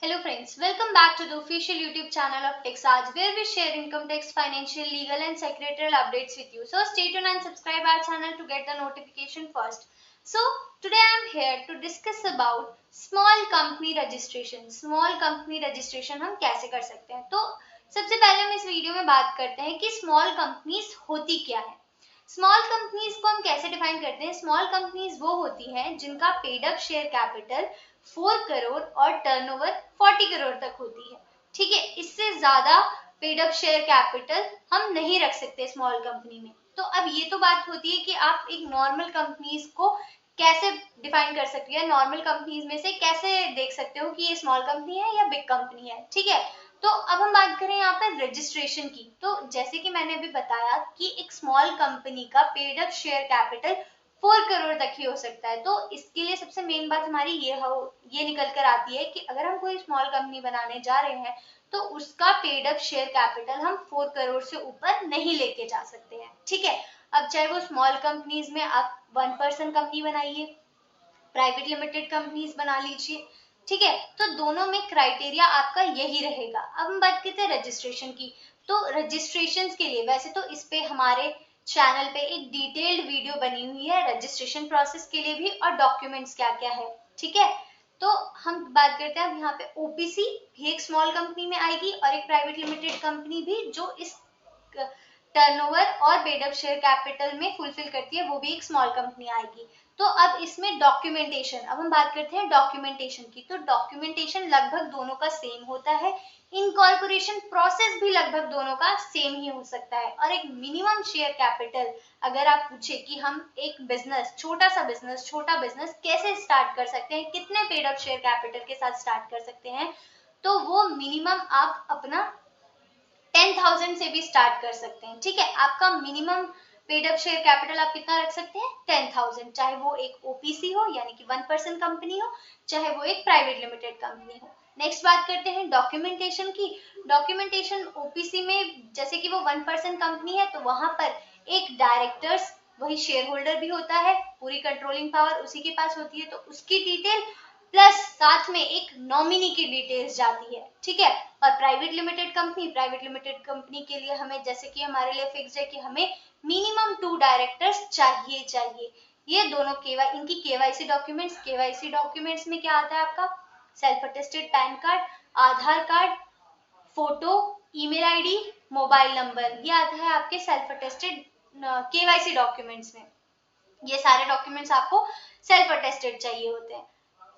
Hello friends, welcome back to the official YouTube channel of TechSarge where we share income tax, financial, legal and secretarial updates with you. So stay tuned and subscribe our channel to get the notification first. So today I am here to discuss about small company registration. Small company registration हम कैसे कर सकते हैं? तो सबसे पहले हम इस वीडियो में बात करते हैं कि स्मॉल कंपनीज होती क्या है। स्मॉल कंपनीज को हम कैसे डिफाइन करते हैं? स्मॉल कंपनीज वो होती हैं जिनका paid up share capital 4 crore और टर्नओवर 40 करोड़ तक होती है। ठीक है, इससे ज्यादा पेड अप शेयर कैपिटल हम नहीं रख सकते स्मॉल कंपनी में। तो अब ये तो बात होती है कि आप एक नॉर्मल कंपनीज को कैसे डिफाइन कर सकते हो, नॉर्मल कंपनीज में से कैसे देख सकते हो कि ये स्मॉल कंपनी है या बिग कंपनी है। ठीक है, तो अब हम बात करें यहाँ पर रजिस्ट्रेशन की। तो जैसे कि मैंने अभी बताया कि एक स्मॉल कंपनी का paid up share capital 4 crore तक ही हो सकता है। तो इसके लिए सबसे मेन बात हमारी ये निकल कर आती है कि अगर हम कोई स्मॉल कंपनी बनाने जा रहे हैं तो उसका पेड अप शेयर कैपिटल हम 4 करोड़ से ऊपर नहीं लेके जा सकते हैं। ठीक है, अब चाहे वो स्मॉल कंपनीज में आप 1 पर्सन कंपनी बनाइए, प्राइवेट लिमिटेड कंपनीज बना लीजिए। ठीक है, तो दोनों में क्राइटेरिया आपका यही रहेगा। अब हम बात करते हैं रजिस्ट्रेशन की। तो रजिस्ट्रेशन के लिए वैसे तो इस पे हमारे चैनल पे एक डिटेल्ड वीडियो बनी हुई है रजिस्ट्रेशन प्रोसेस के लिए भी और डॉक्यूमेंट्स क्या क्या है। ठीक है, तो हम बात करते हैं अब यहाँ पे ओपीसी भी एक स्मॉल कंपनी में आएगी और एक प्राइवेट लिमिटेड कंपनी भी जो इस टर्नओवर और पेड अप शेयर कैपिटल में फुलफिल करती है, वो भी एक स्मॉल कंपनी आएगी। तो अब इसमें डॉक्यूमेंटेशन, अब हम बात करते हैं डॉक्यूमेंटेशन की। तो डॉक्यूमेंटेशन लगभग दोनों का सेम होता है, इनकॉर्पोरेशन प्रोसेस भी लगभग दोनों का सेम ही हो सकता है। और एक मिनिमम शेयर कैपिटल अगर आप पूछे कि हम एक बिजनेस, छोटा बिजनेस कैसे स्टार्ट कर सकते हैं, कितने पेड अप शेयर कैपिटल के साथ स्टार्ट कर सकते हैं, तो वो मिनिमम आप अपना 10,000 से भी स्टार्ट कर सकते हैं। ठीक है, आपका minimum paid up share capital आप कितना रख सकते हैं? 10,000, चाहे वो एक ओपीसी हो यानी कि 1 पर्सन कंपनी हो, चाहे वो एक प्राइवेट लिमिटेड कंपनी हो। नेक्स्ट बात करते हैं डॉक्यूमेंटेशन की। डॉक्यूमेंटेशन ओपीसी में जैसे कि वो 1 पर्सन कंपनी है तो वहां पर एक डायरेक्टर्स, वही शेयर होल्डर भी होता है, पूरी कंट्रोलिंग पावर उसी के पास होती है, तो उसकी डिटेल प्लस साथ में एक नॉमिनी की डिटेल्स जाती है। ठीक है, और प्राइवेट लिमिटेड कंपनी के लिए हमें, जैसे कि हमारे लिए फिक्स है कि हमें मिनिमम 2 डायरेक्टर्स चाहिए। ये दोनों इनकी केवाईसी डॉक्यूमेंट्स में क्या आता है आपका? Self attested PAN card, Aadhaar card, photo, email ID, mobile number, ये आता है आपके सेल्फ अटेस्टेड केवाईसी डॉक्यूमेंट्स में। ये सारे डॉक्यूमेंट्स आपको सेल्फ अटेस्टेड चाहिए होते हैं।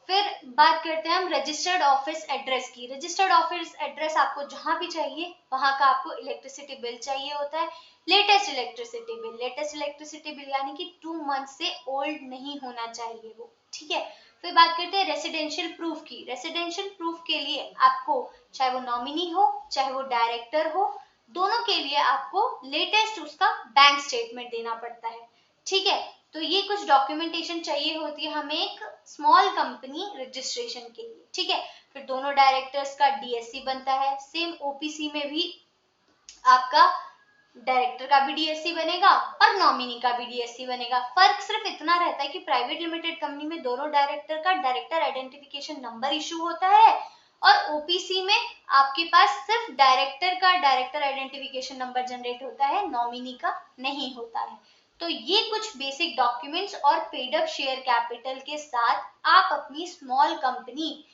फिर बात करते हैं हम रजिस्टर्ड ऑफिस एड्रेस की। रजिस्टर्ड ऑफिस एड्रेस आपको जहां भी चाहिए वहां का आपको इलेक्ट्रिसिटी बिल चाहिए होता है, लेटेस्ट इलेक्ट्रिसिटी बिल यानी कि 2 मंथ से ओल्ड नहीं होना चाहिए वो। ठीक है, फिर बात करते हैं रेसिडेंशियल प्रूफ की। रेसिडेंशियल प्रूफ के लिए आपको, चाहे वो नॉमिनी हो चाहे वो डायरेक्टर हो, दोनों के लिए आपको लेटेस्ट उसका बैंक स्टेटमेंट देना पड़ता है। ठीक है, तो ये कुछ डॉक्यूमेंटेशन चाहिए होती है हमें एक स्मॉल कंपनी रजिस्ट्रेशन के लिए। ठीक है, फिर दोनों डायरेक्टर्स का डीएससी बनता है। सेम ओपीसी में भी आपका डायरेक्टर का भी डीएससी बनेगा और नॉमिनी का भी डीएससी बनेगा। फर्क सिर्फ इतना रहता है कि प्राइवेट लिमिटेड कंपनी में दोनों डायरेक्टर का डायरेक्टर आइडेंटिफिकेशन नंबर इशू होता है और ओपीसी में आपके पास सिर्फ डायरेक्टर का डायरेक्टर आइडेंटिफिकेशन नंबर जनरेट होता है, नॉमिनी का नहीं होता है। तो ये कुछ बेसिक डॉक्यूमेंट्स और पेड अप शेयर कैपिटल के साथ आप अपनी small company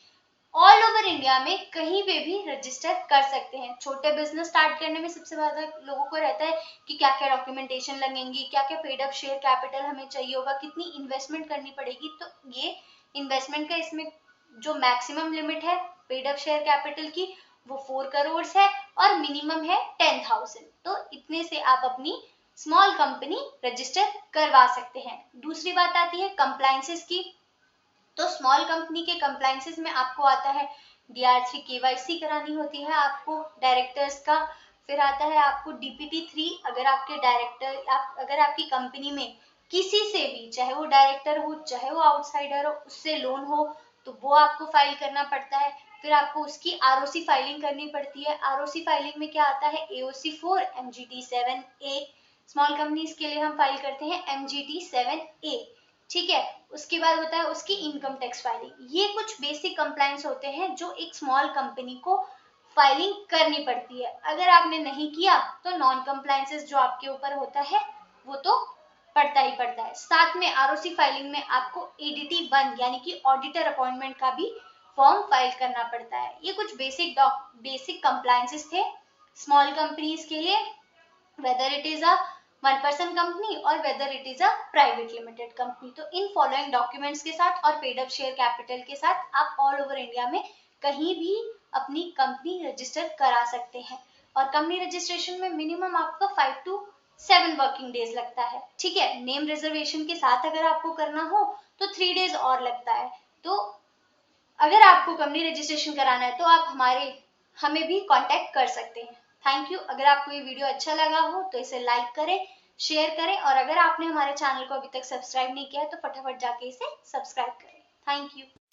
all over India में कहीं पे भी रजिस्टर कर सकते हैं। छोटे बिजनेस स्टार्ट करने में सबसे ज्यादा लोगों को रहता है कि क्या क्या डॉक्यूमेंटेशन लगेंगी, क्या क्या पेड अप शेयर कैपिटल हमें चाहिए होगा, कितनी इन्वेस्टमेंट करनी पड़ेगी। तो ये इन्वेस्टमेंट का इसमें जो मैक्सिमम लिमिट है पेड अप शेयर कैपिटल की वो 4 करोड़ है और मिनिमम है 10,000। तो इतने से आप अपनी स्मॉल कंपनी रजिस्टर करवा सकते हैं। दूसरी बात आती है कंप्लायंसेस की। तो स्मॉल कंपनी के कंप्लायंसेस में आपको आता है डीआर3 केवाईसी करानी होती है आपको डायरेक्टर्स का। फिर आता है आपको डीपीटी3, अगर आपके अगर आपकी कंपनी में किसी से भी, चाहे वो डायरेक्टर हो चाहे वो आउटसाइडर हो, उससे लोन हो तो वो आपको फाइल करना पड़ता है। फिर आपको उसकी आरओसी फाइलिंग करनी पड़ती है। आरओसी फाइलिंग में क्या आता है? एओसी4, एमजीटी7A। स्मॉल कंपनीज के लिए हम फाइल करते हैं एमजीटी7A। ठीक है। उसके बाद होता है उसकी इनकम टैक्स फाइलिंग। ये कुछ बेसिक कंप्लायंस होते हैं जो एक स्मॉल कंपनी को फाइलिंग करनी पड़ती है। अगर आपने नहीं किया तो नॉन कंप्लायंसेस जो आपके ऊपर होता है वो तो पड़ता ही पड़ता है। साथ में आरओसी फाइलिंग में आपको एडीटी 1 यानी कि ऑडिटर अपॉइंटमेंट का भी फॉर्म फाइल करना पड़ता है। ये कुछ बेसिक कंप्लायंसेस थे स्मॉल कंपनीज के लिए, whether it is a 1 person company और whether it is a private limited company. तो इन फॉलोइंग डॉक्यूमेंट्स के साथ और पेड अप शेयर कैपिटल के साथ आप ऑल ओवर इंडिया में कहीं भी अपनी कंपनी रजिस्टर करा सकते हैं। और कंपनी रजिस्ट्रेशन में मिनिमम आपका 5 to 7 वर्किंग डेज लगता है। ठीक है, नेम रिजर्वेशन के साथ अगर आपको करना हो तो 3 डेज और लगता है। तो अगर आपको कंपनी रजिस्ट्रेशन कराना है तो आप हमें भी कांटेक्ट कर सकते हैं। Thank you. अगर आपको ये वीडियो अच्छा लगा हो तो इसे लाइक करें, शेयर करें और अगर आपने हमारे चैनल को अभी तक सब्सक्राइब नहीं किया है तो फटाफट जाके इसे सब्सक्राइब करें। Thank you.